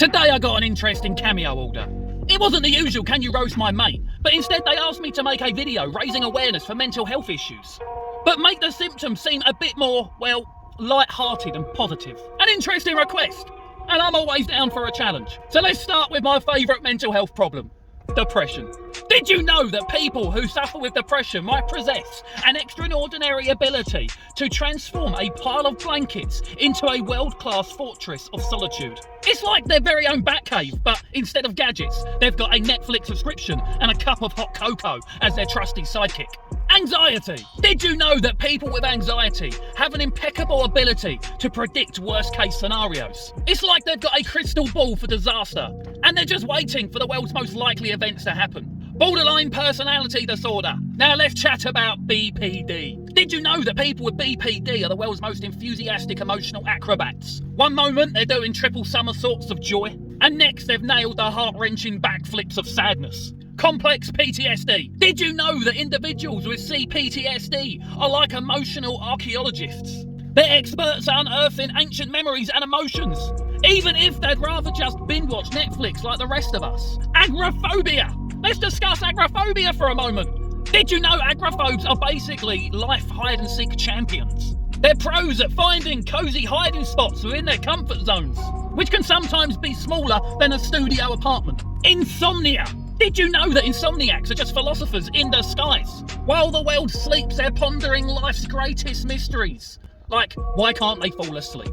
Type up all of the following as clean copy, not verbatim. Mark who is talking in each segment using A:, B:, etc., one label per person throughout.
A: Today I got an interesting Cameo order. It wasn't the usual "can you roast my mate," but instead they asked me to make a video raising awareness for mental health issues, but make the symptoms seem a bit more, well, light-hearted and positive. An interesting request, and I'm always down for a challenge. So let's start with my favourite mental health problem: depression. Did you know that people who suffer with depression might possess an extraordinary ability to transform a pile of blankets into a world-class fortress of solitude? It's like their very own Batcave, but instead of gadgets, they've got a Netflix subscription and a cup of hot cocoa as their trusty sidekick. Anxiety. Did you know that people with anxiety have an impeccable ability to predict worst-case scenarios? It's like they've got a crystal ball for disaster, and they're just waiting for the world's most likely events to happen. Borderline personality disorder. Now let's chat about BPD. Did you know that people with BPD are the world's most enthusiastic emotional acrobats? One moment they're doing triple somersaults of joy, and next they've nailed the heart-wrenching backflips of sadness. Complex PTSD. Did you know that individuals with CPTSD are like emotional archaeologists? They're experts at unearthing ancient memories and emotions, even if they'd rather just binge-watch Netflix like the rest of us. Agoraphobia. Let's discuss agoraphobia for a moment. Did you know agoraphobes are basically life hide-and-seek champions? They're pros at finding cosy hiding spots within their comfort zones, which can sometimes be smaller than a studio apartment. Insomnia. Did you know that insomniacs are just philosophers in disguise? While the world sleeps, they're pondering life's greatest mysteries. Like, why can't they fall asleep?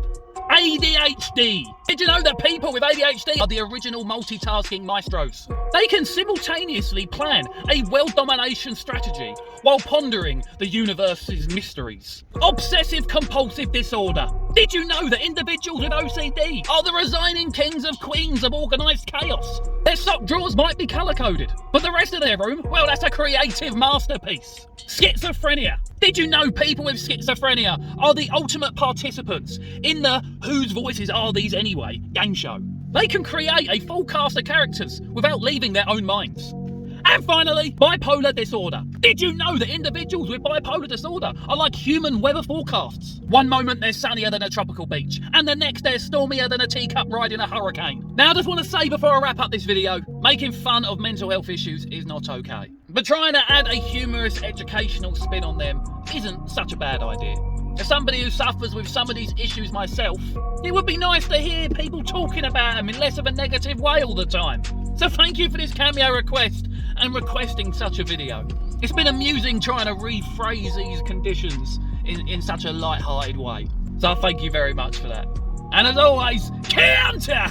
A: ADHD. Did you know that people with ADHD are the original multitasking maestros? They can simultaneously plan a world domination strategy while pondering the universe's mysteries. Obsessive compulsive disorder. Did you know that individuals with OCD are the resigning kings of queens of organised chaos? Their sock drawers might be colour-coded, but the rest of their room, well, that's a creative masterpiece. Schizophrenia. Did you know people with schizophrenia are the ultimate participants in the "Whose Voices Are These Anyway" game show? They can create a full cast of characters without leaving their own minds. And finally, bipolar disorder. Did you know that individuals with bipolar disorder are like human weather forecasts? One moment they're sunnier than a tropical beach, and the next they're stormier than a teacup riding a hurricane. Now I just want to say before I wrap up this video, making fun of mental health issues is not okay. But trying to add a humorous educational spin on them isn't such a bad idea. As somebody who suffers with some of these issues myself, it would be nice to hear people talking about them in less of a negative way all the time. So thank you for this Cameo request and requesting such a video. It's been amusing trying to rephrase these conditions in such a light-hearted way. So thank you very much for that. And as always, counter!